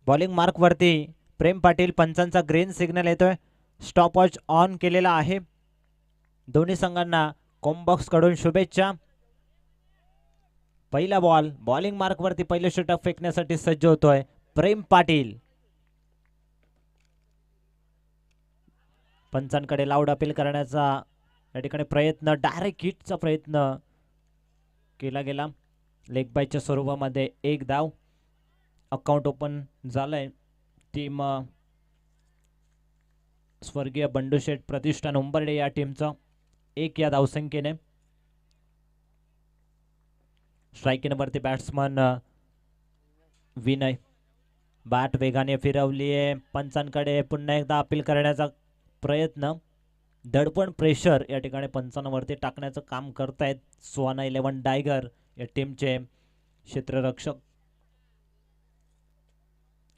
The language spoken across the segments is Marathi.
बॉलिंग मार्क वरती प्रेम पाटील. पंचांचा ग्रीन सिग्नल येतोय. स्टॉप वॉच ऑन केलेला आहे. दोन्ही संघांना कॉम्बॉक्स कडून शुभेच्छा. पहिला बॉल बॉलिंग मार्क वरती पहिले षटक फेकण्यासाठी सज्ज होतोय प्रेम पाटील. पंचांकडे लाऊड अपील करण्याचा या ठिकाणी प्रयत्न, डायरेक्ट हिटचा प्रयत्न केला गेला. लेग बायच्या स्वरूपामध्ये एक धाव. अकाउंट ओपन झालंय. टीम स्वर्गीय बंडूशेठ प्रतिष्ठान उंबर्डे या टीमचं 1 या धावसंख्येने. स्ट्रायकिंगवरती बॅट्समन विनय. बॅट वेगाने फिरवली आहे. पंचांकडे पुन्हा एकदा अपील करण्याचा प्रयत्न. दडपण प्रेशर या ठिकाणी पंचांवरती टाकण्याचं काम करतायत सुहाना 11 टायगर या टीमचे क्षेत्ररक्षक.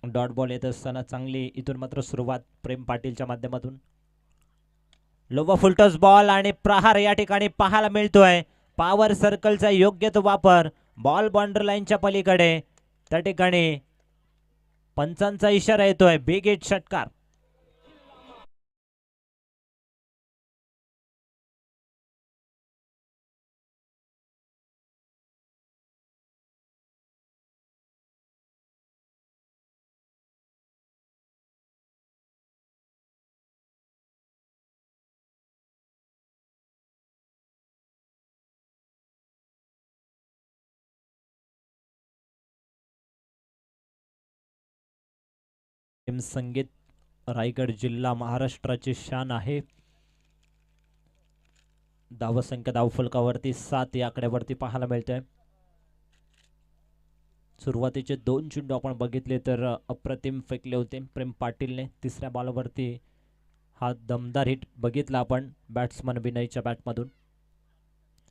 डॉट बॉल येत असताना चांगली इथून मात्र सुरुवात प्रेम पाटीलच्या माध्यमातून. लोवा फुलटॉस बॉल आणि प्रहार या ठिकाणी पाहायला मिळतोय. पॉवर सर्कलचा योग्य तो वापर. बॉल बाउंड्री लाईनच्या पलीकडे त्या ठिकाणी पंचांचा इशारा येतोय. बिग हिट षटकार. संगीत रायगड जिल्हा महाराष्ट्राची शान आहे. धावसंख्या धावफलकावरती 7 या आकड्यावरती पाहायला मिळतंय. सुरुवातीचे 2 चेंडू आपण बघितले तर अप्रतिम फेकले होते प्रेम पाटीलने. तिसऱ्या बॉलवरती हा दमदार हिट बघितला आपण बॅट्समन विनयच्या बॅटमधून.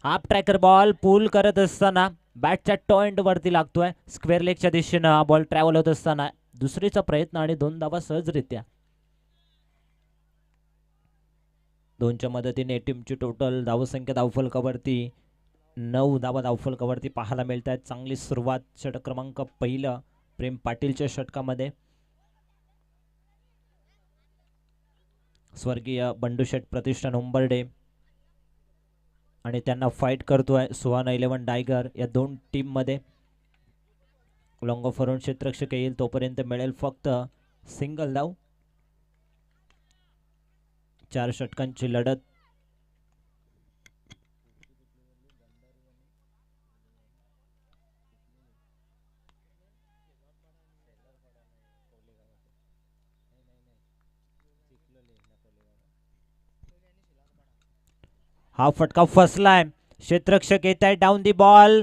हाफ ट्रॅकर बॉल पुल करत असताना बॅटच्या टॉइंट वरती लागतोय. स्क्वेअर लेगच्या दिशेनं हा बॉल ट्रॅव्हल होत असताना दुसरीचा प्रयत्न आणि 2 धावा सहजरित्या. 2च्या मदतीने टीमची टोटल धावसंख्या धावफलकावरती 9 धावा धावफलकावरती पाहायला मिळत आहेत. चांगली सुरुवात षटक क्रमांक पहिलं प्रेम पाटीलच्या षटकामध्ये. स्वर्गीय बंडूशेठ प्रतिष्ठान उंबर्डे आणि त्यांना फाईट करतोय सुहाना 11 टायगर या दोन टीम मध्ये. लॉंग ऑफ वरून क्षेत्ररक्षक येईल तोपर्यंत मिळेल फक्त सिंगल धाव. 4 षटकांची लढत. हा फटका फसलाय. क्षेत्ररक्षक येत आहे डाऊन दी बॉल.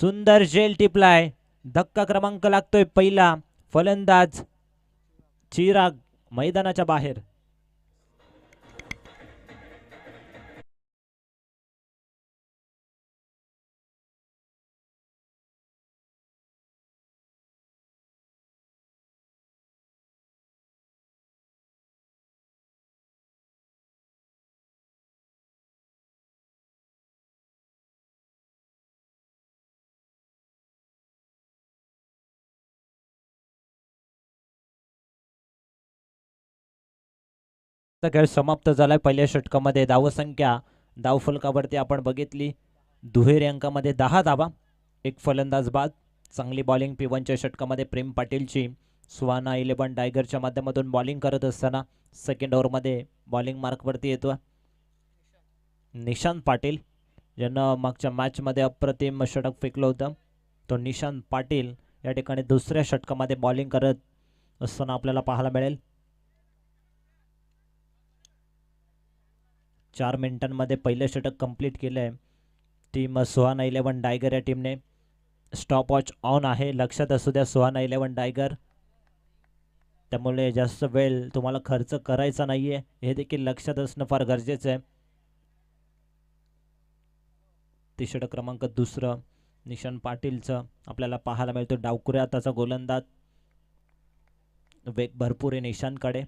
सुंदर झेल टिपलाय. धक्का क्रमांक लागतोय पहिला. फलंदाज चिराग मैदानाच्या बाहेर. खेळ समाप्त झालाय. पहिल्या षटकामध्ये धावसंख्या धावफलकावरती आपण बघितली दुहेरी अंकामध्ये 10 धावा. एक फलंदाज बाद. चांगली बॉलिंग P1च्या षटकामध्ये प्रेम पाटीलची. सुहाना 11 टायगरच्या माध्यमातून बॉलिंग करत असताना सेकंड ओव्हरमध्ये बॉलिंग मार्कवरती येतो निशांत पाटील, ज्यानं मागच्या मॅचमध्ये अप्रतिम षटक फेकलं होतं. तो निशांत पाटील या ठिकाणी दुसऱ्या षटकामध्ये बॉलिंग करत असताना आपल्याला पाहायला मिळेल. 4 मिनिटांमध्ये पहिलं षटक कंप्लीट केलंय टीम सुहाना 11 टायगर या टीमने. स्टॉप वॉच ऑन आहे. लक्षात असू द्या सुहाना 11 टायगर. त्यामुळे जास्त वेळ तुम्हाला खर्च करायचा नाहीये हे देखील लक्षात असणं फार गरजेचं आहे. ते षटक क्रमांक दुसरं निशांत पाटीलचं आपल्याला पाहायला मिळतो. डावकुऱ्या हाताचा गोलंदाज. वेग भरपूर आहे निशांतकडे.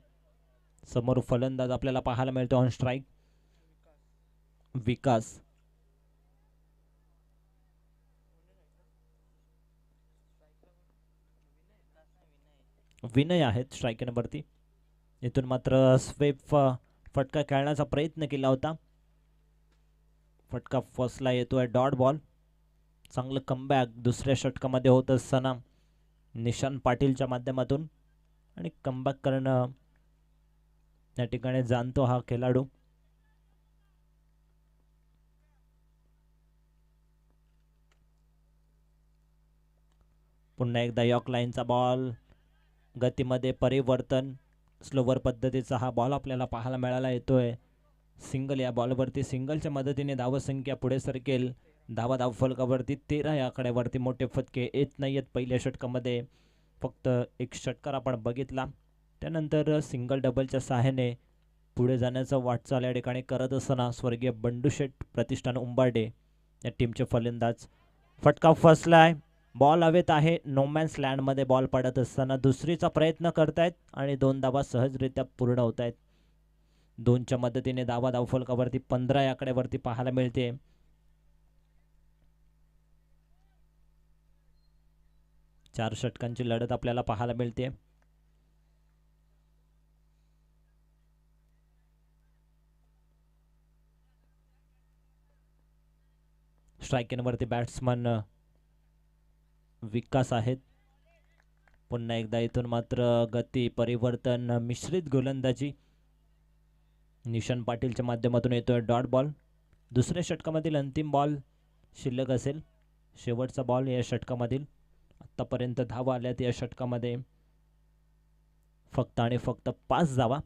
समोर फलंदाज आपल्याला पाहायला मिळतो ऑन स्ट्राईक विकास. विनय आहेत स्ट्रायकर नंबरती. इथून मात्र स्वेप फटका खेळण्याचा प्रयत्न केला होता. फटका फसला, येतोय डॉट बॉल. चांगलं कमबॅक दुसऱ्या षटकामध्ये होत असताना निशांत पाटीलच्या माध्यमातून, आणि कमबॅक करणं या ठिकाणी जाणतो हा खेळाडू. पुन्हा एकदा यॉर्क लाईनचा बॉल, गतीमध्ये परिवर्तन, स्लोवर पद्धतीचा हा बॉल आपल्याला पाहायला मिळाला. येतोय सिंगल. या बॉलवरती सिंगलच्या मदतीने धावसंख्या पुढे सरकेल. धाव फलकावरती 13 या आकड्यावरती मोठे फटके येत नाहीयेत. पहिल्या षटकामध्ये फक्त एक षटकार आपण बघितला, त्यानंतर सिंगल डबलच्या सहाय्याने पुढे जाण्याचं वाटचाल या ठिकाणी करत असताना स्वर्गीय बंडूशेठ प्रतिष्ठान उंबार्डे या टीमचे फलंदाज. फटका फसलाय, बॉल हवेत आहे. नोमॅन्स लँडमध्ये बॉल पडत असताना दुसरीचा प्रयत्न करतायत आणि 2 धावा सहजरित्या पूर्ण होत आहेत. 2च्या मदतीने धावफलकावरती 15 या आकड्यावरती पाहायला मिळते. चार षटकांची लढत आपल्याला पाहायला मिळते. स्ट्रायकिंगवरती बॅट्समन विकास आहेत. पुन्हा एकदा इथून मात्र गती परिवर्तन मिश्रित गोलंदाजी निशांत पाटीलच्या माध्यमातून येतोय डॉट बॉल. दुसऱ्या षटकामधील अंतिम बॉल शिल्लक असेल, शेवटचा बॉल या षटकामधील. आतापर्यंत धावा आल्यात या षटकामध्ये फक्त आणि फक्त 5 धावा.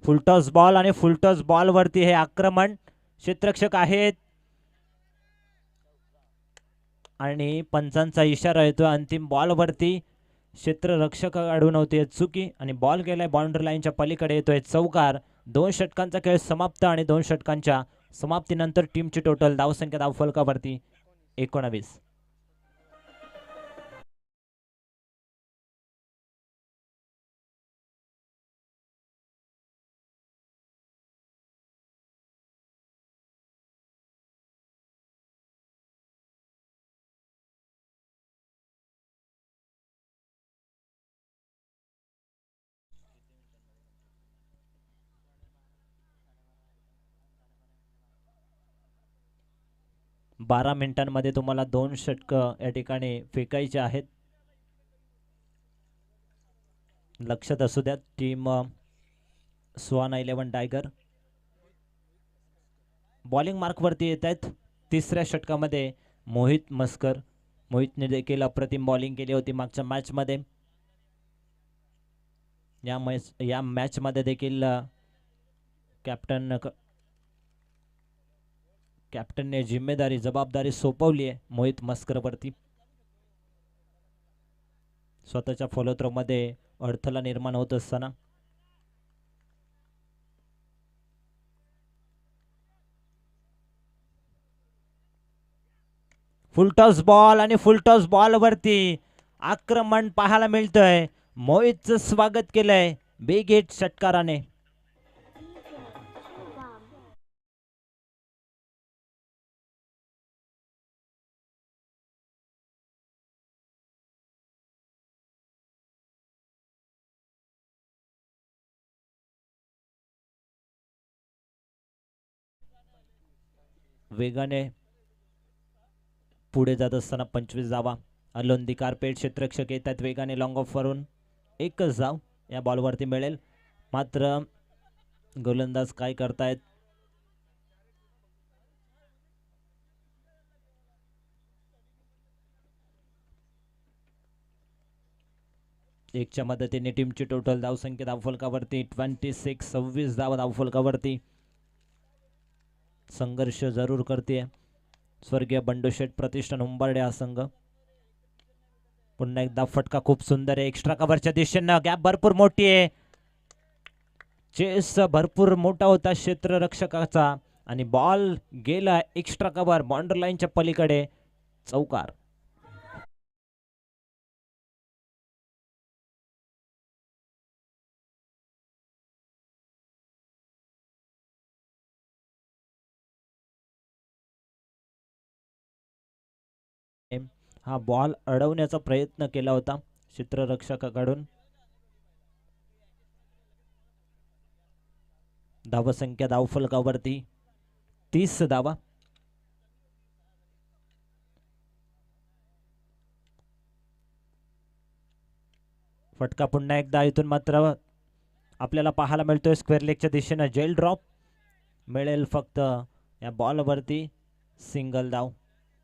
फुलटॉस बॉल आणि फुलटॉस बॉल वरती हे आक्रमण. क्षेत्ररक्षक आहेत आणि पंचांचा इशारा येतो अंतिम बॉल वरती. क्षेत्ररक्षकाकडून होते चुकी आणि बॉल गेलाय बाउंड्री लाईनच्या पलीकडे. येतोय चौकार. 2 षटकांचा खेळ समाप्त आणि 2 षटकांच्या समाप्तीनंतर टीमची टोटल धावसंख्या धावफलकावरती 19. बारा मिनिटांमध्ये तुम्हाला 2 षटक या ठिकाणी फेकायचे आहेत. लक्षात असू द्या टीम स्वान 11 टायगर बॉलिंग मार्कवरती येत आहेत. तिसऱ्या षटकामध्ये मोहित मस्कर. मोहितने देखील अप्रतिम बॉलिंग केली होती मागच्या मॅचमध्ये. या मॅचमध्ये देखील कॅप्टनने जिम्मेदारी जबाबदारी सोपवली आहे मोहित मस्करवरती. स्वतःच्या फॉलोथ्रो मध्ये अडथळा निर्माण होत असताना फुलटॉस बॉल आणि फुलटॉस बॉल वरती आक्रमण पाहायला मिळतंय. मोहितचं स्वागत केलंय बिग हिट षटकाराने. वेगाने पुढे जात असताना 25 धावा. अलोंदी कार्पेट क्षेत्ररक्षक येत आहेत वेगाने लॉंग ऑफ वरून. एकच धाव या बॉलवरती मिळेल. मात्र गोलंदाज काय करतायत, एकच्या मदतीने टीमची टोटल धावसंख्या धावफलकावरती 26 धावा धावफलकावरती. संघर्ष जरूर करते स्वर्गीय बंडूशेठ प्रतिष्ठान उंबार्डे हा संघ. पुन्हा एकदा फटका खूप सुंदर आहे एक्स्ट्रा कव्हरच्या दिशेनं. गॅप भरपूर मोठी आहे. चेस भरपूर मोठा होता क्षेत्ररक्षकाचा आणि बॉल गेला एक्स्ट्रा कव्हर बाउंड्री लाईनच्या पलीकडे. चौकार. हा बॉल अडवण्याचा प्रयत्न केला होता क्षेत्ररक्षकाकडून. धावसंख्या धावफलकावरती 30 धावा. फटका पुन्हा एकदा इथून मात्र आपल्याला पाहायला मिळतोय स्क्वेअर लेगच्या दिशेनं जेल ड्रॉप मिळेल फक्त या बॉलवरती. सिंगल धाव.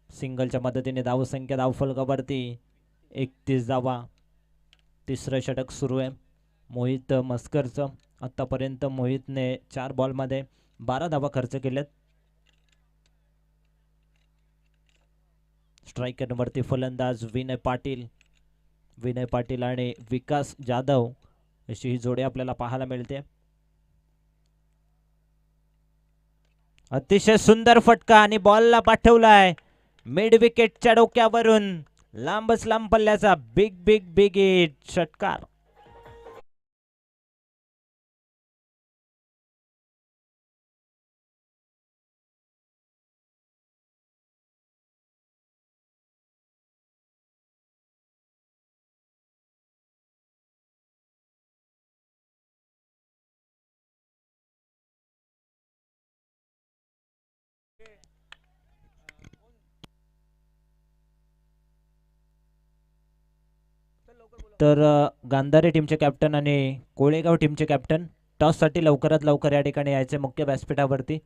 सिंगलच्या मदतीने धावसंख्या धावफलकावरती 31 धावा. तिसरं षटक सुरू आहे मोहित मस्करचं. आतापर्यंत मोहितने 4 बॉलमध्ये 12 धावा खर्च केल्यात. स्ट्रायकरवरती फलंदाज विनय पाटील. विनय पाटील आणि विकास जाधव अशी ही जोडी आपल्याला पाहायला मिळते. अतिशय सुंदर फटका आणि बॉलला पाठवलाय मिड विकेटच्या डोक्यावरून. लांबच लांब पल्ल्याचा बिग बिग बिग हिट षटकार. तर गांधारे टीमचे कॅप्टन आणि कोळेगाव टीमचे कॅप्टन टॉससाठी लवकरात लवकर या ठिकाणी यायचे मुख्य व्यासपीठावरती.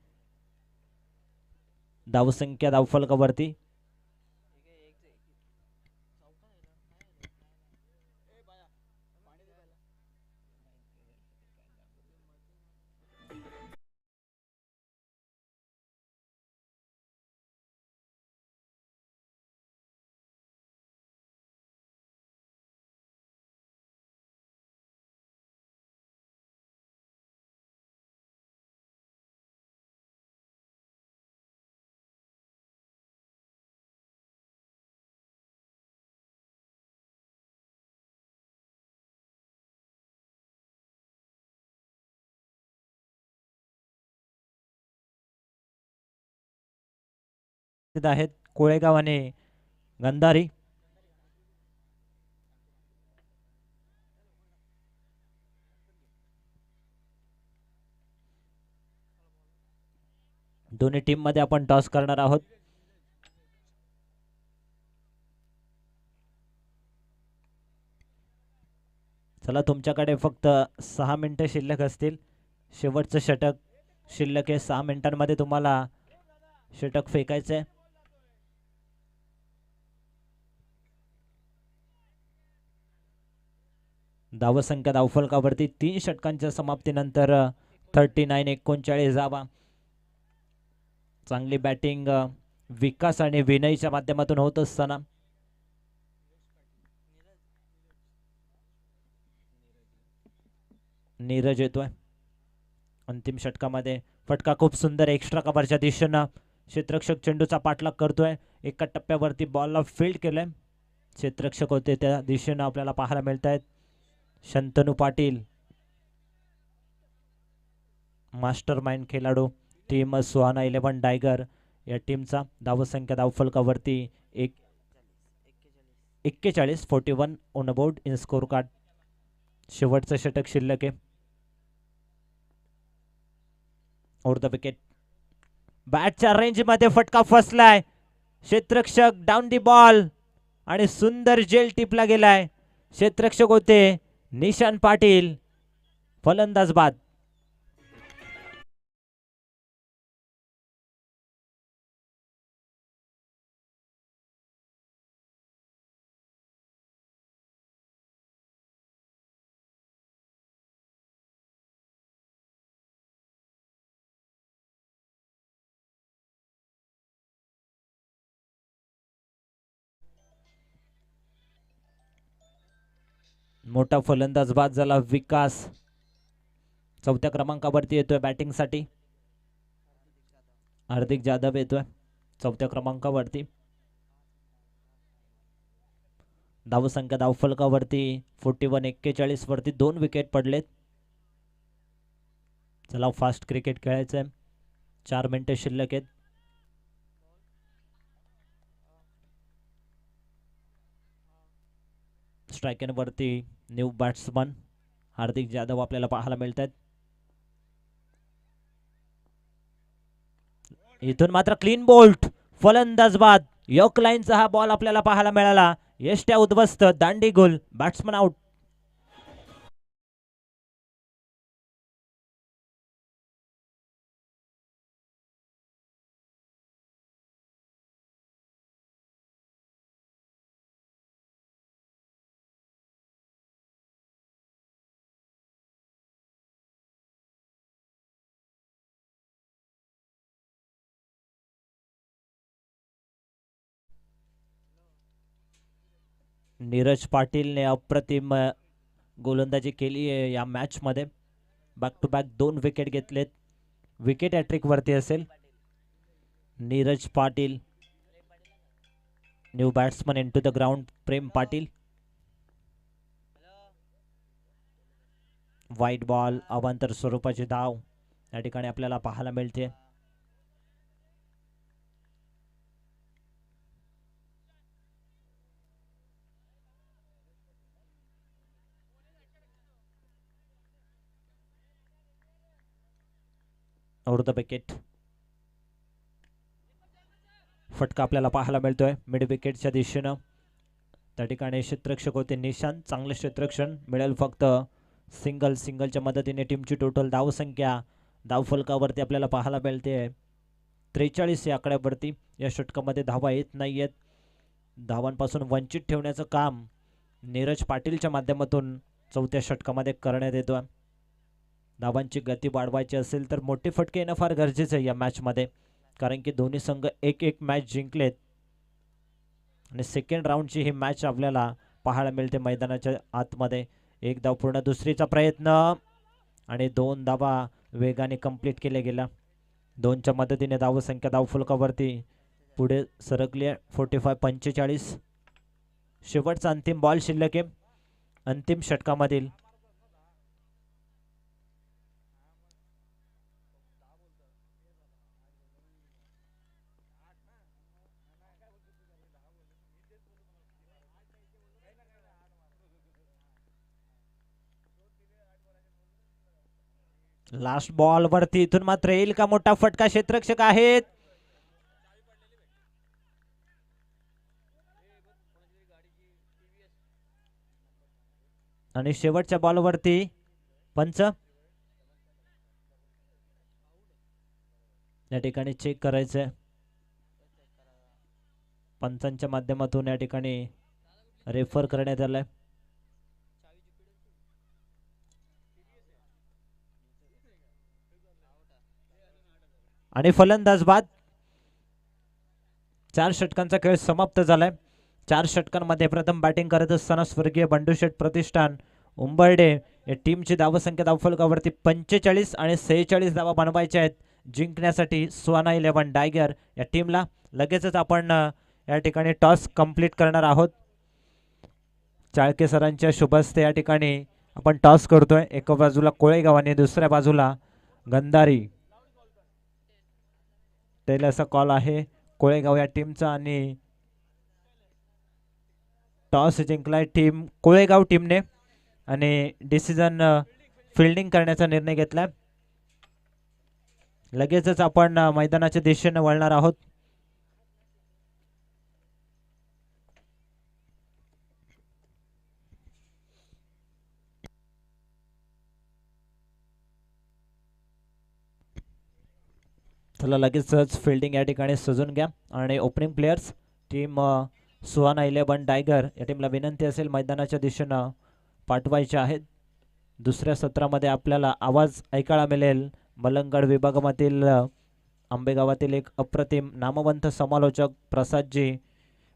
धावसंख्या धावफलकावरती आहेत कोळेगाव आणि गंधारी. दोन्ही टीम मध्ये आपण टॉस करणार आहोत. चला तुमच्याकडे फक्त 6 मिनिटं शिल्लक असतील. शेवटचं षटक शिल्लक आहे. 6 मिनिटांमध्ये तुम्हाला षटक फेकायचंय. धावसंख्या धावफलकावरती 3 षटकांच्या समाप्तीनंतर 39-39 धावा. चांगली बॅटिंग विकास आणि विनयच्या माध्यमातून होत असताना नीरज येतोय अंतिम षटकामध्ये. फटका खूप सुंदर एक्स्ट्रा कव्हरच्या दिशेनं क्षेत्ररक्षक चेंडूचा पाठलाग करतोय. एका टप्प्यावरती बॉलला फील्ड केलंय. क्षेत्ररक्षक होते त्या दिशेनं आपल्याला पाहायला मिळत आहेत शंतनू पाटील. मास्टर माइंड खेळाडू टीम सुहाना 11 टायगर या टीमचा. धावसंख्या धावफलकावरती 41 on board in score card. शेवटचं षटक शिल्लक आहे. Over the wicket. बॅटच्या रेंज मध्ये फटका फसलाय. क्षेत्ररक्षक डाऊन दी बॉल आणि सुंदर जेल टिपला गेलाय. क्षेत्ररक्षक होते निशान पाटील. फलंदाज बाद. मोठा फलंदाज बाद झाला. विकास 4थ्या क्रमांकावरती येतोय बॅटिंग साठी. हार्दिक जाधव येतोय 4थ्या क्रमांकावरती. धावसंख्या धावफलकावरती 41-41 वरती 2 विकेट पडलेत. चला फास्ट क्रिकेट खेळायचंय. 4 मिनिटं शिल्लक आहेत. स्ट्रायकन वरती न्यू बॅट्समन हार्दिक जाधव आपल्याला पाहायला मिळत आहेत. इथून मात्र क्लीन बोल्ट फलंदाज बाद यॉर्क लाईनचा हा बॉल आपल्याला पाहायला मिळाला. यष्ट्या उद्ध्वस्त दांडी गोल बॅट्समन आउट. नीरज पाटीलने अप्रतिम गोलंदाजी केली आहे या मॅच मध्ये. बॅक टू बॅक 2 विकेट घेतलेत. विकेट हॅट्रिक वरती असेल. Neeraj Patil new batsman into the ground Prem Patil. Wide ball अवांतर स्वरूपाची धाव या ठिकाणी आपल्याला पाहायला मिळते. ओव्हर द विकेट फटका आपल्याला पाहायला मिळतोय मिड विकेटच्या दिशेनं. त्या ठिकाणी क्षेत्ररक्षक होते निशांत. चांगले क्षेत्ररक्षण मिळेल फक्त सिंगलच्या मदतीने टीमची टोटल धावसंख्या धावफलकावरती आपल्याला पाहायला मिळते 43 या आकड्यावरती. या षटकामध्ये धावा येत नाहीयेत. धावांपासून वंचित ठेवण्याचं काम नीरज पाटीलच्या माध्यमातून चौथ्या षटकामध्ये करण्यात येतो. धावांची गती वाढवायची असेल तर मोठे फटके येणं फार गरजेचं आहे या मॅचमध्ये, कारण की दोन्ही संघ एक मॅच जिंकलेत आणि सेकंड राऊंडची ही मॅच आपल्याला पाहायला मिळते मैदानाच्या आतमध्ये. एक धाव पूर्ण दुसरीचा प्रयत्न आणि 2 धावा वेगाने कंप्लीट केल्या गेल्या. 2च्या मदतीने धावसंख्या धावफलकावरती पुढे सरकली आहे 45 शेवटचा अंतिम बॉल शिल्लक आहे अंतिम षटकामधील. लास्ट बॉल वरती इथून मात्र येईल का मोठा फटका. क्षेत्ररक्षक आहेत आणि शेवटच्या बॉलवरती पंच या ठिकाणी चेक करायचंय. पंचांच्या माध्यमातून या ठिकाणी रेफर करण्यात आलंय. आणि फलंदाज बाद. 4 षटकांचा खेळ समाप्त झालाय. 4 षटकांमध्ये प्रथम बॅटिंग करत असताना स्वर्गीय बंडूशेठ प्रतिष्ठान उंबर्डे या टीमची धावसंख्या धावफलकावरती 45 आणि 46 धावा बनवायच्या आहेत जिंकण्यासाठी सुहाना 11 टायगर या टीमला. लगेचच आपण या ठिकाणी टॉस कंप्लीट करणार आहोत. चाळके सरांच्या शुभ हस्ते या ठिकाणी आपण टॉस करतोय. एका बाजूला कोळेगाव आणि दुसऱ्या बाजूला गंधारी. त्याला असा कॉल आहे कोळेगाव या टीमचा आणि टॉस जिंकलाय टीम कोळेगाव टीमने आणि डिसिजन फिल्डिंग करण्याचा निर्णय घेतलाय. लगेचच आपण मैदानाच्या दिशेने वळणार आहोत. चला लगेचच फिल्डिंग या ठिकाणी सजून घ्या आणि opening players team Suhana 11 tiger या टीमला विनंती असेल मैदानाच्या दिशेनं पाठवायचे आहेत. दुसऱ्या सत्रामध्ये आपल्याला आवाज ऐकायला मिळेल मलंगड विभागामधील आंबेगावातील एक अप्रतिम नामवंत समालोचक प्रसादजी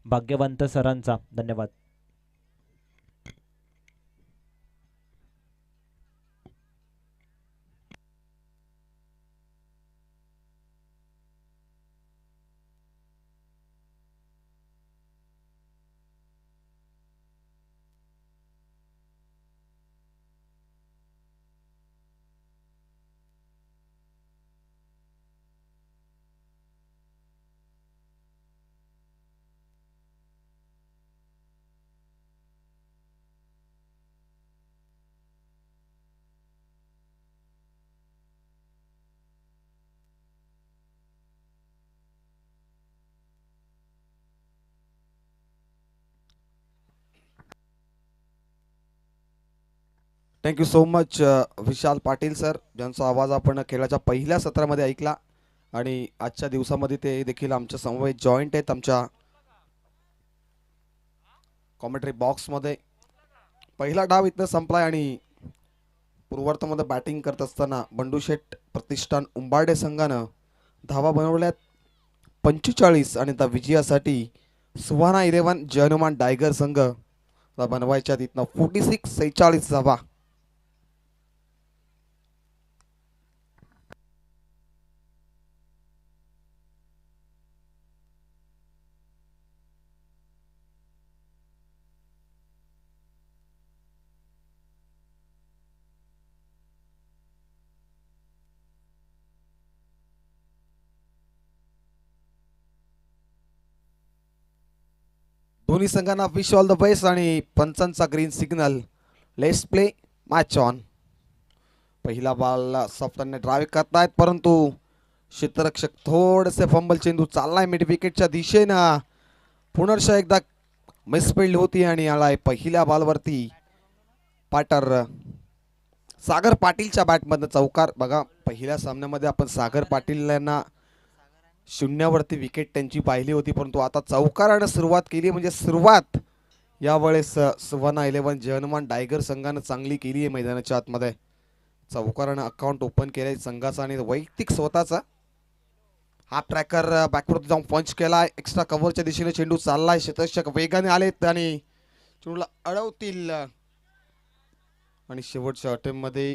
भाग्यवंत सरांचा. धन्यवाद. Thank you so much Vishal Patil sir, ज्यांचा आवाज आपण खेळाच्या पहिल्या सत्रामध्ये ऐकला आणि आजच्या दिवसामध्ये ते देखील आमच्या समवेत जॉईंट आहेत आमच्या कॉमेंट्री बॉक्समध्ये. पहिला डाव इथं संपलाय आणि पूर्वार्धामध्ये बॅटिंग करत असताना बंडू शेठ प्रतिष्ठान उंबारडे संघानं धावा बनवल्यात 45 आणि त्या विजयासाठी सुहाना 11 जय हनुमान टायगर संघ बनवायच्या तिथनं 46 धावा. दोन्ही संघांना विश ऑल द बेस्ट आणि पंचांचा green signal. Let's play match on. पहिला बॉल सफ्ताने ड्राईव्ह करतायत परंतु क्षेत्ररक्षक थोडेसे फंबल, चेंडू चाललाय मिड विकेटच्या दिशेनं. पुनर्शा एकदा मिसफिल्ड होती आणि आलाय पहिल्या बॉलवरती पाटर सागर पाटीलच्या बॅटमधनं चौकार. बघा पहिल्या सामन्यामध्ये आपण सागर पाटील यांना शून्यावरती विकेट त्यांची पाहिली होती, परंतु आता चौकारानं सुरुवात केली. म्हणजे सुरुवात यावेळेस सुहाना 11 जय हनुमान टायगर संघानं चांगली केली आहे. मैदानाच्या आतमध्ये चौकारानं अकाउंट ओपन केलंय संघाचा आणि वैयक्तिक स्वतःचा. हाफ ट्रॅकर बॅकवर्ड जाऊन पंच केलाय. एक्स्ट्रा कव्हरच्या दिशेने चेंडू चाललाय. क्षेत्ररक्षक वेगाने आलेत आणि चेंडूला अडवतील आणि शेवटच्या अटेम्प्टमध्ये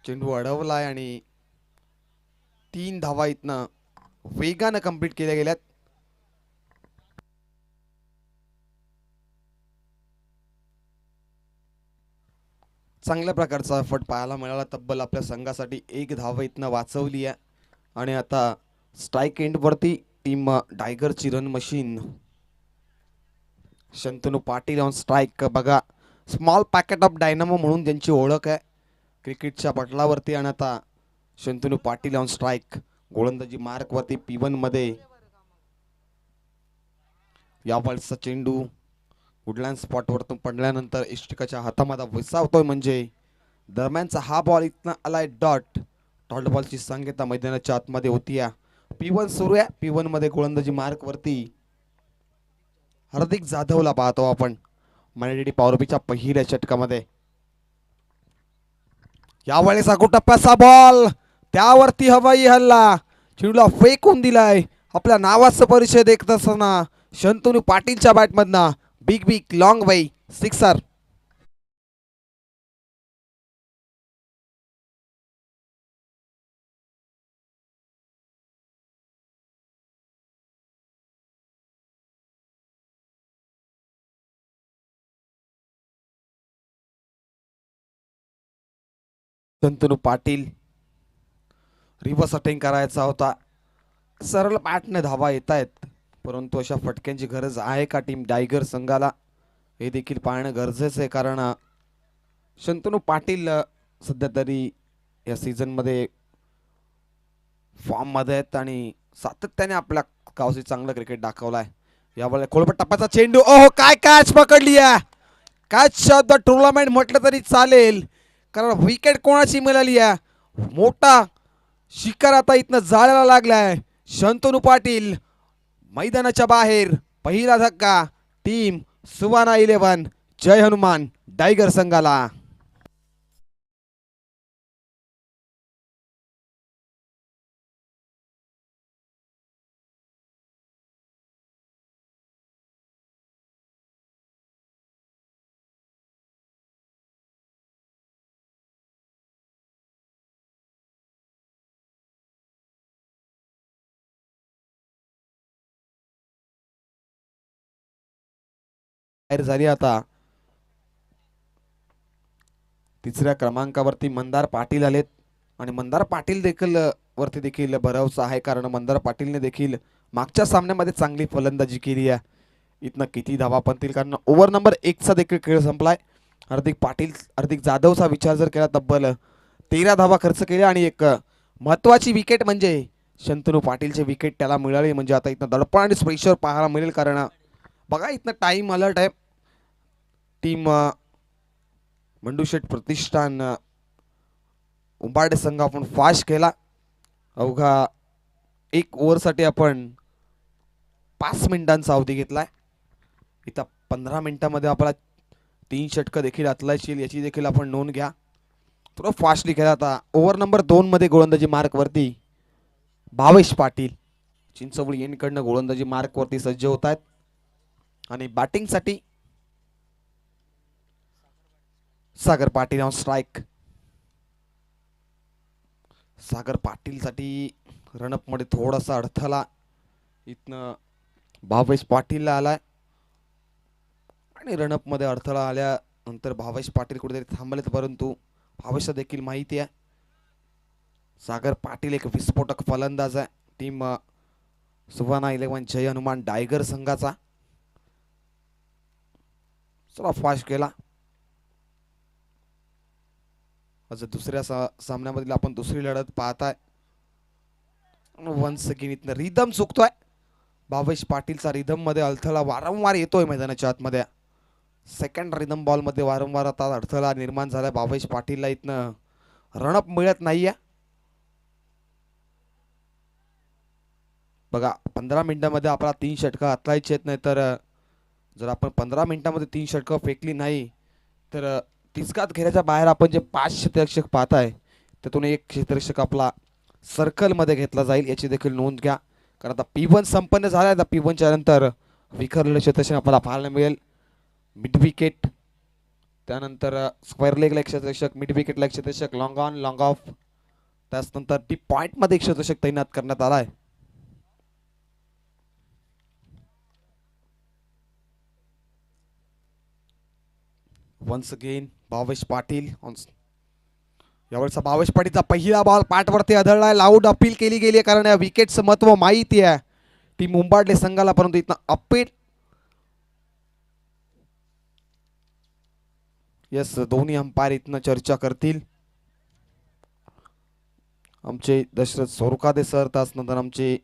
चेंडू अडवलाय आणि 3 धावा इथनं वेगानं कंप्लीट केल्या गेल्यात. चांगल्या प्रकारचा एफर्ट पाहायला मिळाला. तब्बल आपल्या संघासाठी 1 धाव इथनं वाचवली आहे आणि आता स्ट्राईक एंडवरती टीम टायगरची run machine Shantanu Patil on strike. बघा स्मॉल पॅकेट ऑफ डायनामो म्हणून त्यांची ओळख आहे क्रिकेटच्या पटलावरती. आणि आता शंतनू पाटील ऑन स्ट्राईक. गोलंदाजी मार्कवरती P1 मध्ये या बॉलचा चेंडू वुडलँड स्पॉटवरतून पडल्यानंतर इष्टिकाच्या हातामध्ये विसावतोय. म्हणजे दरम्यानचा हा बॉल इथनं आलाय डॉट. डॉट बॉलची सांगता मैदानाच्या आतमध्ये होती. P1 सुरू आहे. P1 मध्ये गोलंदाजी मार्कवरती हार्दिक जाधवला पाहतो आपण मॅनेडी पॉवरबीच्या पहिल्या षटकामध्ये. यावेळेस टप्प्याचा बॉल त्यावरती हवाई हल्ला. चेंडूला फेकून दिलाय. आपल्या नावाचा परिचय देत असताना शंतनू पाटीलच्या बॅटमधनं big big long way sixer. Shantanu Patil reverse attempt करायचा होता. सरळ बॅटने धावा येत आहेत, परंतु अशा फटक्यांची गरज आहे का टीम टायगर संघाला हे देखील पाहणं गरजेचं आहे. कारण शंतनू पाटील सध्या तरी या सीझनमध्ये फॉर्ममध्ये आहेत आणि सातत्याने आपल्या गावची चांगलं क्रिकेट दाखवलं आहे. यावेळेला खोलपट टप्प्याचा चेंडू. ओहो काय कॅच पकडली आहे. कॅच द टुर्नामेंट म्हटलं तरी चालेल, कारण विकेट कोणाची मिळाली आहे. मोठा शिकार आता इथनं जाळायला लागलाय. शंतनू पाटील मैदानाच्या बाहेर. पहिला धक्का टीम सुहाना 11 जय हनुमान टायगर संघाला. झाली आता तिसऱ्या क्रमांकावरती मंदार पाटील आलेत आणि मंदार पाटील देखील वरती देखील भरवसा आहे, कारण मंदार पाटीलने देखील मागच्या सामन्यामध्ये चांगली फलंदाजी केली आहे. इथनं किती धावा पडतील, कारण ओव्हर नंबर 1चा देखील खेळ संपलाय. हार्दिक जाधवचा विचार जर केला तब्बल 13 धावा खर्च केल्या आणि एक महत्वाची विकेट म्हणजे शंतनू पाटीलचे विकेट त्याला मिळाली. म्हणजे आता इथनं दडपण आणि प्रेशर पाहायला मिळेल, कारण बघा इथनं टाइम अलर्ट आहे. टीम मंडूशेठ प्रतिष्ठान उंबाडे संघ आपण फास्ट केला. अवघा 1 ओव्हरसाठी आपण 5 मिनिटांचा अवधी घेतलाय. इथं 15 मिनिटांमध्ये आपला 3 षटकं देखील हातलायची याची देखील आपण नोंद घ्या. थोडं फास्टली खेळा. आता ओव्हर नंबर 2 मध्ये गोलंदाजी मार्क वरती भावेश पाटील चिंचवडी यांकडनं गोलंदाजी मार्क वरती सज्ज होत आहेत आणि बॅटिंगसाठी सागर पाटील ऑन स्ट्राईक. सागर पाटील साठी रनअप मध्ये थोडासा अडथळा इथनं भावेश पाटीलला आलाय आणि रनअप मध्ये अडथळा आल्यानंतर भावेश पाटील कुठेतरी थांबलेत, परंतु भावेशला देखील माहिती आहे सागर पाटील एक विस्फोटक फलंदाज आहे. टीम सुभाना 11 जय हनुमान टायगर संघाचा. चला फास्ट केला. आज दुसऱ्या सामन्यामधील आपण दुसरी लढत पाहताय. वन्स अगेन इथनं रिदम चुकतोय. भावेश पाटीलचा रिदम मध्ये अडथळा वारंवार येतोय मैदानाच्या आतमध्ये. सेकंड रिदम बॉल मध्ये वारंवार आता अडथळा निर्माण झालाय. भावेश पाटीलला इथनं रनअप मिळत नाहीये. बघा 15 मिनिटांमध्ये आपला 3 षटकं हातलायची आहेत, नाही तर जर आपण 15 मिनिटांमध्ये 3 षटकं फेकली नाही तर तिसकात घेऱ्याच्या बाहेर आपण जे 5 क्षेत्ररक्षक पाहताय त्यातून एक क्षेत्ररक्षक आपला सर्कलमध्ये घेतला जाईल याची देखील नोंद घ्या. कारण आता P1 संपन्न झालाय. आता P1च्या नंतर विखरलेलं क्षेत्ररक्षक आपल्याला पाहायला मिळेल. मिड विकेट, त्यानंतर स्क्वेअर लेगला एक क्षेत्ररक्षक, मिड विकेटला एक क्षेत्ररक्षक, लॉंग ऑन लॉंग ऑफ, त्यानंतर डीप पॉइंटमध्ये एक क्षेत्ररक्षक तैनात करण्यात आलाय. Once again Bhavesh Patil. यावेळेचा भावेश पाटीलचा पहिला बॉल पाठवरती आदळलाय. लाऊड अपील केली गेली कारण या विकेटचं महत्व माहिती आहे टीम उंबाडले संघाला, परंतु इथं अपील यस दोन्ही अंपायर इथनं चर्चा करतील. आमचे दशरथ सोरकादे सर, त्यानंतर आमचे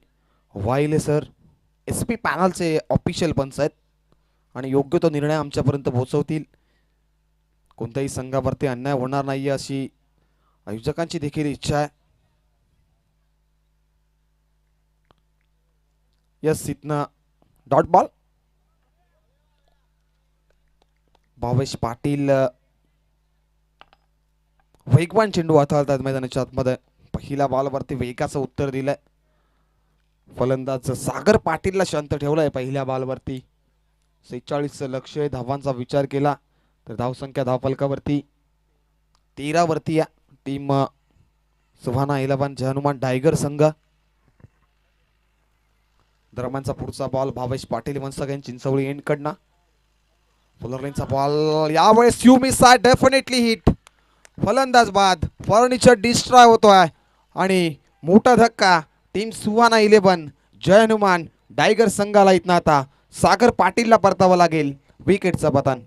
वाहिले सर SP पॅनलचे ऑफिशियल पंच आहेत आणि योग्य तो निर्णय आमच्यापर्यंत पोहोचवतील. कोणत्याही संघावरती अन्याय होणार नाही अशी आयोजकांची देखील इच्छा आहे. यस इथनं डॉट बॉल. भावेश पाटील वेगवान चेंडू हाताळतात मैदानाच्या आतमध्ये. पहिल्या बॉलवरती वेगाचं उत्तर दिलंय. फलंदाज सागर पाटीलला शांत ठेवलंय पहिल्या बॉलवरती. 46चं लक्ष आहे. धावांचा विचार केला तर धावसंख्या धावफलकावरती 13 वरती या टीम सुभाना 11 जय हनुमान टायगर संघ. दरम्यानचा पुढचा ball Bhavesh Patil once again Chinchwadi end कडनं. फुलरलाईनचा बॉल यावेळेस यू मिस आहे डेफिनेटली हिट. फलंदाज बाद, फर्निचर डिस्ट्रॉय होतोय आणि मोठा धक्का टीम सुभाना 11 जय हनुमान टायगर संघाला. इथनं आता सागर पाटीलला परतावं लागेल विकेटचं पतन.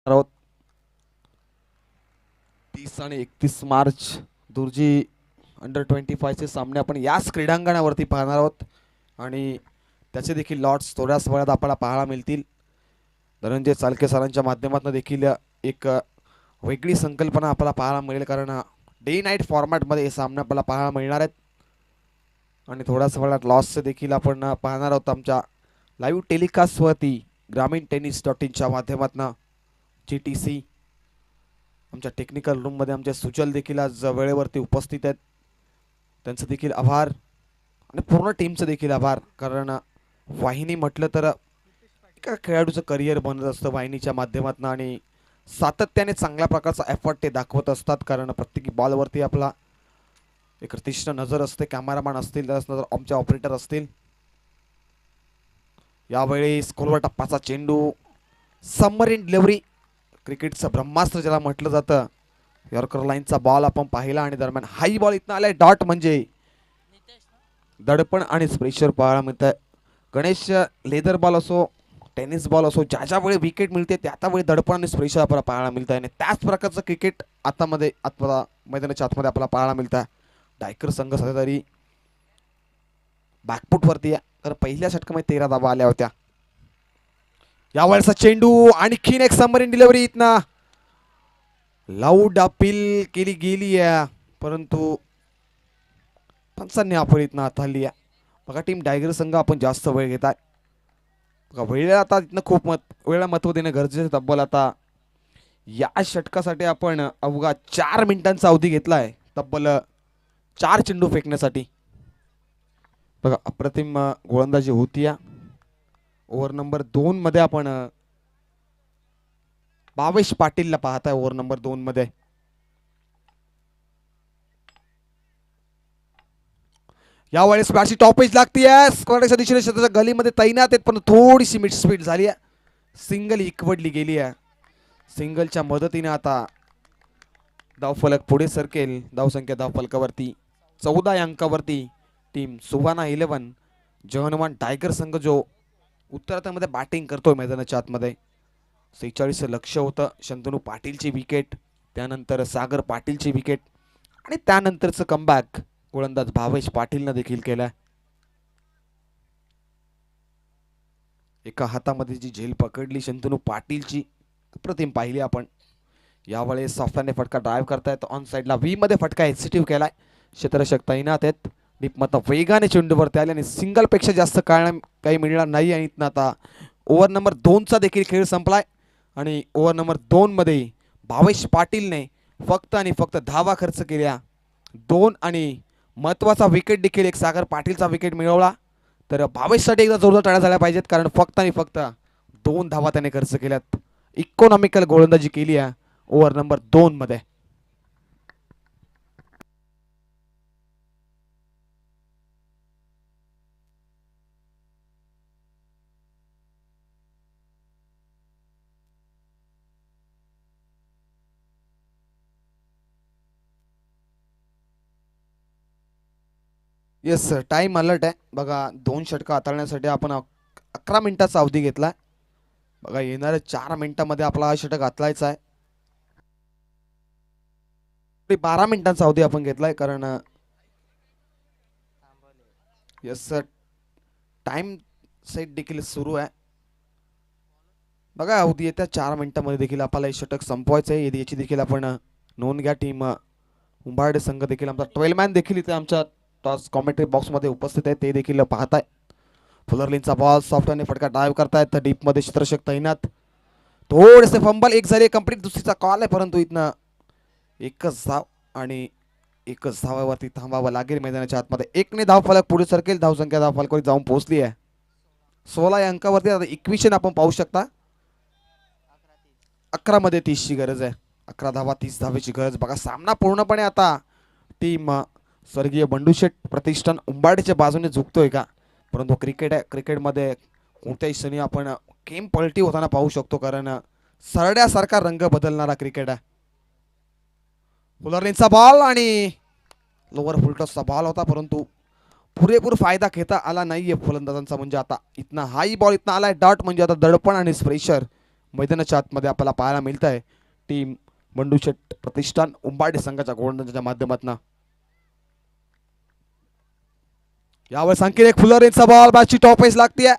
आहोत 30 आणि 31 मार्च दुर्जी अंडर-25 चे सामने आपण याच क्रीडांगणावरती पाहणार आहोत आणि त्याचे देखील लॉट्स थोड्याच वेळात आपल्याला पाहायला मिळतील. धनंजय चालके सरांच्या माध्यमातून देखील एक वेगळी संकल्पना आपल्याला पाहायला मिळेल कारण डे नाईट फॉर्मॅटमध्ये हे सामने आपल्याला पाहायला मिळणार आहेत आणि थोड्याच वेळात लॉट्सचे देखील आपण पाहणार आहोत आमच्या लाईव्ह टेलिकास्टवरती ग्रामीण टेनिस.inच्या माध्यमातून. GTC आमच्या टेक्निकल रूममध्ये आमचे सुचल देखील आज वेळेवरती उपस्थित आहेत. त्यांचं देखील आभार आणि पूर्ण टीमचं देखील आभार कारण वाहिनी म्हटलं तर एका खेळाडूचं करिअर बनत असतं वाहिनीच्या माध्यमातून आणि सातत्याने चांगल्या प्रकारचा एफर्ट ते दाखवत असतात कारण प्रत्येक बॉलवरती आपला एक तीक्ष्ण नजर असते. कॅमेरामॅन असतील, त्यानंतर आमचे ऑपरेटर असतील. यावेळी स्कोरवर टप्पाचा चेंडू, सबमरीन डिलिव्हरी, क्रिकेटचं ब्रह्मास्त्र ज्याला म्हटलं जातं. यॉर्कर लाईनचा बॉल आपण पाहिला आणि दरम्यान हाई बॉल इथनं आलाय. डॉट म्हणजे दडपण आणि प्रेशर पाहायला मिळत आहे. गणेश लेदर बॉल असो टेनिस बॉल असो, ज्या वेळी विकेट मिळते त्या वेळी दडपण आणि स्प्रेशर आपल्याला पाहायला मिळतं आणि त्याच प्रकारचं क्रिकेट आता मैदानाच्या आतमध्ये आपल्याला पाहायला मिळतं. डायकर संघ सध्या तरी बॅकफुटवरती आहे, तर पहिल्या षटकामध्ये 13 धावा आल्या होत्या. यावेळेचा चेंडू आणखीन एक सबमरीन डिलिव्हरी इथनं लाऊड अपील केली गेली आहे, परंतु पंचांनी आपण इथनं हाताळली आहे. बघा टीम टायगर संघ आपण जास्त वेळ घेत आहे. बघा वेळेला आता इथनं खूप वेळेला महत्व देणं गरजेचं. तब्बल आता या षटकासाठी आपण अवघा 4 मिनिटांचा अवधी घेतलाय, तब्बल 4 चेंडू फेकण्यासाठी. बघा अप्रतिम गोलंदाजी होती या ओव्हर नंबर 2 मध्ये. आपण भावेश पाटीलला पाहताय ओव्हर नंबर 2 मध्ये. यावेळेस बॅटची टॉपेज लागतीये, स्क्वॉडच्या दिशेने क्षेत्राच्या गलीमध्ये तैनात आहेत, पण थोडीशी मिड स्पीड झाली आहे. सिंगल इकवडली गेली आहे. सिंगलच्या मदतीने आता धावफलक पुढे सरकेल. धावसंख्या धावफलकावरती 14 अंकावरती टीम सुवाना 11 जवानवान टायगर संघ जो उत्तरार्धामध्ये बॅटिंग करतोय मैदानाच्या आतमध्ये. 46 लक्ष होतं. शंतनू पाटीलची विकेट, त्यानंतर सागर पाटीलची विकेट आणि त्यानंतरचं कमबॅक गोलंदाज भावेश पाटीलनं देखील केलाय. एका हातामध्ये जी झेल पकडली शंतनू पाटीलची, अप्रतिम पाहिली आपण. यावेळेस सॉफ्टने फटका ड्राईव्ह करतायत. ऑन साईडला व्ही मध्ये फटका एक्झिक्यूट केलाय. क्षेत्ररक्षक तैनात आहेत. डीपमधनं वेगाने चेंडूवरती आले आणि सिंगल पेक्षा जास्त काळ काही मिळणार नाही. आणि इथनं आता ओव्हर नंबर 2चा देखील खेळ संपलाय आणि ओव्हर नंबर 2 मध्ये भावेश पाटीलने फक्त आणि फक्त धावा खर्च केल्या 2 आणि महत्वाचा विकेट देखील एक सागर पाटीलचा विकेट मिळवला. तर भावेशसाठी एकदा जोरदार टाळ्या झाल्या पाहिजेत, कारण फक्त आणि फक्त 2 धावा त्याने खर्च केल्यात. इकॉनॉमिकल गोलंदाजी केली आहे ओव्हर नंबर 2 मध्ये. येस सर, टाइम अलर्ट आहे. बघा 2 षटकं हाताळण्यासाठी आपण 11 मिनिटाचा अवधी घेतलाय. बघा येणाऱ्या 4 मिनिटांमध्ये आपला हा षटक हाताळायचा आहे. 12 मिनिटांचा अवधी आपण घेतलाय, कारण येस सर, टाइम सेट देखील सुरू आहे. बघा अवधी येत्या 4 मिनिटांमध्ये देखील आपल्याला हे षटक संपवायचं आहे. याची देखील आपण नोंद घ्या. टीम उंबारडे संघ देखील आमचा 12 मॅन देखील इथे आमच्या टॉस कॉमेंट्री बॉक्समध्ये उपस्थित आहे, ते देखील पाहताय. फुलरलिनचा बॉल सॉफ्टने फटका ड्राईव्ह करतायत. तर डीपमध्ये क्षेत्ररक्षक तैनात. थोडेसे फंबल, एक झाली कंप्लीट, दुसरीचा कॉल आहे, परंतु इथनं एकच धाव आणि एकच धावावरती थांबावं लागेल मैदानाच्या आतमध्ये. 1ने धावफलक पुढे सरकेल. धावसंख्या धावफलकावर जाऊन पोहोचली आहे 16 या अंकावरती. आता इक्वेशन आपण पाहू शकता. 11 मध्ये 30ची गरज आहे. 11 धावा 30 धावेची गरज. बघा सामना पूर्णपणे आता टीम स्वर्गीय बंडूशेठ प्रतिष्ठान उंबाडीच्या बाजूने झुकतोय का, परंतु क्रिकेट आहे. क्रिकेटमध्ये कोणत्याही क्षणी आपण गेम पलटी होताना पाहू शकतो, कारण सरड्यासारखा रंग बदलणारा क्रिकेट आहे. फुलरलिनचा बॉल आणि लोअर फुलटॉसचा बॉल होता, परंतु पुरेपूर फायदा घेता आला नाहीये फलंदाजांचा. म्हणजे आता इथनं हाई बॉल इथनं आलाय डॉट, म्हणजे आता दडपण आणि प्रेशर मैदानाच्या आतमध्ये आपल्याला पाहायला मिळत आहे टीम बंडूशेठ प्रतिष्ठान उंबाडे संघाच्या गोलंदाजाच्या माध्यमातून. यावेळेस आणखी एक फुलरलिनचा बॉल, बॅटची टॉपेज लागतीये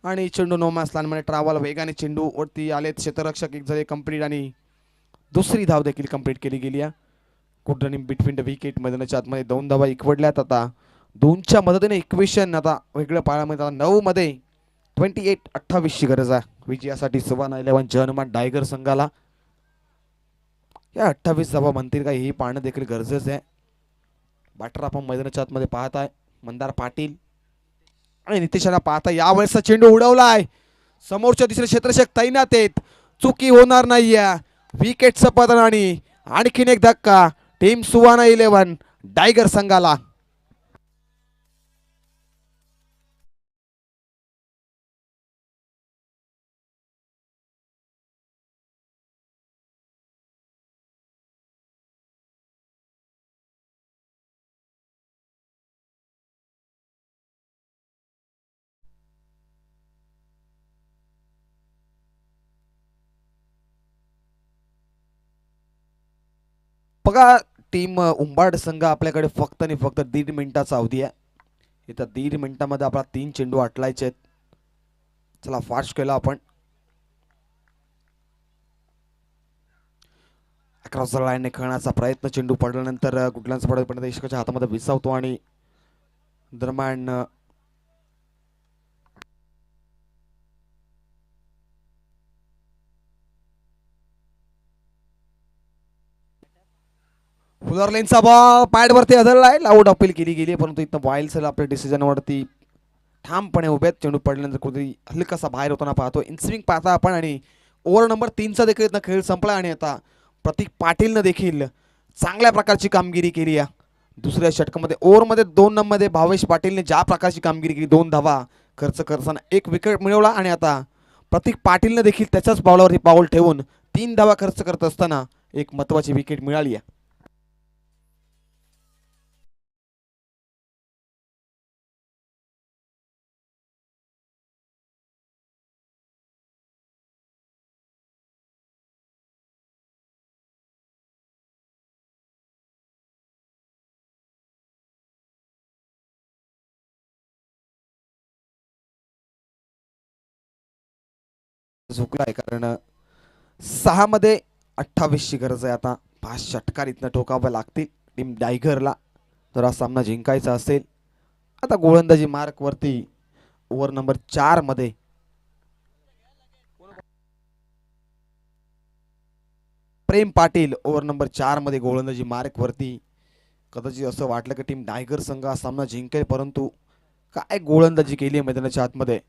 आणि चेंडू नो मॅच लाईनमध्ये ट्रॅव्हल. वेगाने चेंडू वरती आलेत क्षेत्ररक्षक, एक झाले कंप्लीट आणि दुसरी धाव देखील कंप्लीट केली गेली आहे. Good running between the wicket. मैदानाच्या आतमध्ये 2 धावा इकवडल्यात. आता 2च्या मदतीने इक्वेशन आता वेगळं पाहायला मिळतं. 9 मध्ये 28ची गरज आहे विजयासाठी सुवाना 11 जर्मन टायगर संघाला. या 28 धावा म्हणतील का, हे पाहणं देखील गरजेचं आहे. बॅटर आपण मैदानाच्या आतमध्ये पाहत आहे मंदार पाटील आणि नितेशाला पाहता. यावेळेसचा चेंडू उडवलाय, समोरच्या दिशेने क्षेत्ररक्षक तैनात आहेत, चुकी होणार नाहीये. विकेटचं पतन आणि आणखीन एक धक्का टीम सुवाना 11 टायगर संघाला. बघा टीम उंबाड संघ आपल्याकडे फक्त आणि फक्त 1.5 मिनिटाचा अवधी आहे. इथं 1.5 मिनिटामध्ये आपला 3 चेंडू आटलायचे आहेत. चला फास्ट केला आपण. अक्रॉस द लाईनने खेळण्याचा प्रयत्न, चेंडू पडल्यानंतर गुडलन्स पडेपर्यंत इश्काच्या हातामध्ये विसावतो आणि दरम्यान फुलर लेनचा बॉल पॅडवरती आदळलाय. लाऊड अपील केली गेली परंतु इथं वाईल्ड आपल्या डिसिजनवरती ठामपणे उभे आहेत. चेंडू पडल्यानंतर कुठेतरी हलकासा बाहेर होताना पाहतो. इनस्विंग पाहता आपण आणि ओव्हर नंबर 3चा देखील इथं खेळ संपला आणि आता प्रतीक पाटीलनं देखील चांगल्या प्रकारची कामगिरी केली आहे. दुसऱ्या षटकामध्ये ओव्हरमध्ये 2 नंबरमध्ये भावेश पाटीलने ज्या प्रकारची कामगिरी केली, 2 धावा खर्च करताना 1 विकेट मिळवला आणि आता प्रतीक पाटीलनं देखील त्याच्याच पावलावरती पाऊल ठेवून 3 धावा खर्च करत असताना एक महत्त्वाची विकेट मिळाली आहे. झुकला आहे कारण 6 मध्ये 28 ची गरज आहे. आता 5 षटकार इथनं ठोकावे लागतील टीम टायगरला जर हा सामना जिंकायचा असेल. आता गोलंदाजी मार्क वरती ओव्हर नंबर 4 मध्ये प्रेम पाटील ओव्हर नंबर 4 मध्ये गोलंदाजी मार्क वरती. कदाचित असं वाटलं की टीम टायगर संघ हा सामना जिंकेल परंतु काय गोलंदाजी केली आहे मैदानाच्या आतमध्ये.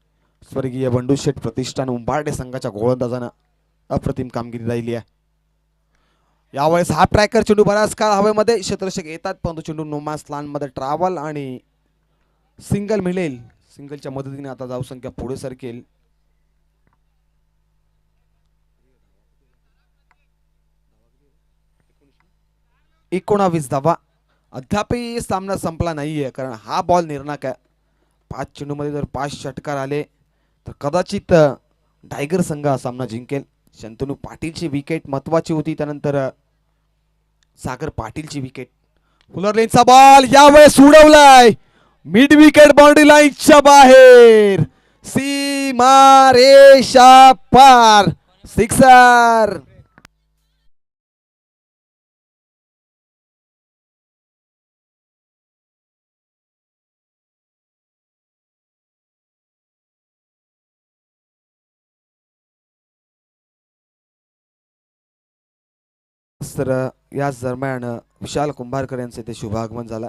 स्वर्गीय बंडू शेठ प्रतिष्ठान उंबारडे संघाच्या गोलंदाजानं अप्रतिम कामगिरी राहिली आहे. यावेळेस हा ट्रॅकर चेंडू बराच काळ हवेमध्ये क्षेत्ररक्षक येतात परंतु चेंडू नोमास लान मध्ये ट्रॅव्हल आणि सिंगल मिळेल. सिंगलच्या मदतीने आता धाव संख्या पुढे सरकेल. एकोणावीस धावा. अद्यापही सामना संपला नाहीये कारण हा बॉल निर्णायक आहे. 5 चेंडूमध्ये जर 5 षटकार आले तर कदाचित टायगर संघ हा सामना जिंकेल. शंतनू पाटीलची विकेट महत्वाची होती. त्यानंतर सागर पाटीलची विकेट. फुलर लेनचा बॉल यावेळेस उडवलाय मिड विकेट बाउंड्री लाईनच्या बाहेर. सीमा रेषा पार. सिक्सर. तर याच दरम्यान विशाल कुंभारकर यांचे ते शुभागमन झालं.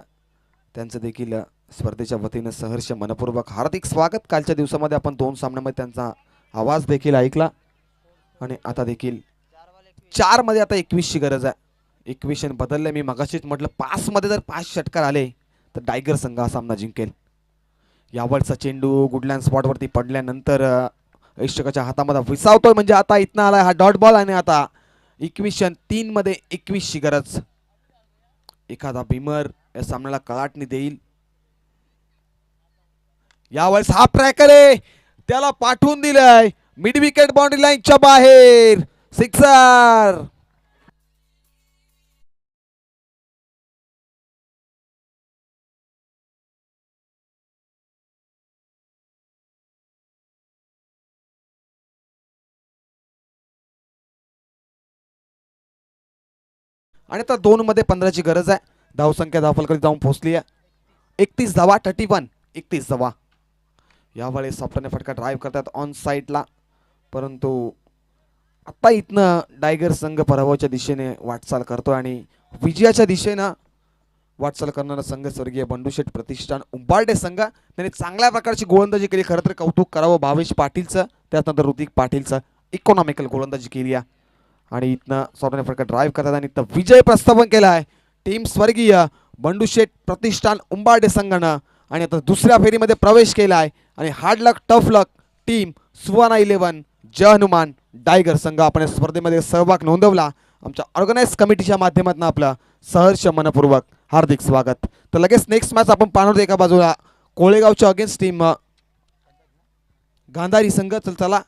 त्यांचं देखील स्पर्धेच्या वतीनं सहर्ष मनपूर्वक हार्दिक स्वागत. कालच्या दिवसामध्ये आपण 2 सामन्यामध्ये त्यांचा आवाज देखील ऐकला आणि आता देखील 4 मध्ये आता 21 ची गरज आहे. 21 बदलले. मी मगाशीच म्हटलं 5 मध्ये जर 5 षटकार आले तर टायगर संघ हा सामना जिंकेल. यावरचा चेंडू गुडलँड स्पॉटवरती पडल्यानंतर ऐष्टकाच्या हातामध्ये विसावतोय म्हणजे आता इथनं आलाय हा डॉट बॉल आणि आता 21 मध्ये 21 ची गरज. एखादा भीमर या सामन्याला कलाटणी देईल. यावेळेस हा ट्रॅकर आहे त्याला पाठवून दिलाय मिड विकेट बाउंड्री लाईनच्या बाहेर. सिक्सर. आणि आता 2 मध्ये 15 ची गरज आहे. धावसंख्या धावफलकात जाऊन पोहोचली आहे. 31 धावा. 31 धावा. यावेळेस सप्ताने फटका ड्राईव्ह करतात ऑन साईडला परंतु आता इथनं टायगर संघ पराभवाच्या दिशेने वाटचाल करतो आणि विजयाच्या दिशेनं वाटचाल करणारा संघ स्वर्गीय बंडूशेठ प्रतिष्ठान उंबारडे संघ. त्यांनी चांगल्या प्रकारची गोलंदाजी केली. खरं तर कौतुक करावं भावेश पाटीलचं. त्यानंतर ऋतिक पाटीलचं. इकॉनॉमिकल गोलंदाजी केली आहे आणि इथनं सौरने फटका ड्राईव्ह करतात आणि इथं विजय प्रस्थापन केला आहे टीम स्वर्गीय बंडूशेठ प्रतिष्ठान उंबारडे संघानं आणि आता दुसऱ्या फेरीमध्ये प्रवेश केला आहे आणि हार्ड लक टफ लक टीम सुवर्णा 11 जय हनुमान टायगर संघ आपण या स्पर्धेमध्ये सहभाग नोंदवला. आमच्या ऑर्गनाइज कमिटीच्या माध्यमातून आपलं सहर्ष मनपूर्वक हार्दिक स्वागत. तर लगेच नेक्स्ट मॅच आपण पाहणार. एका बाजूला कोळेगावच्या अगेन्स्ट टीम गांधारी संघ. चला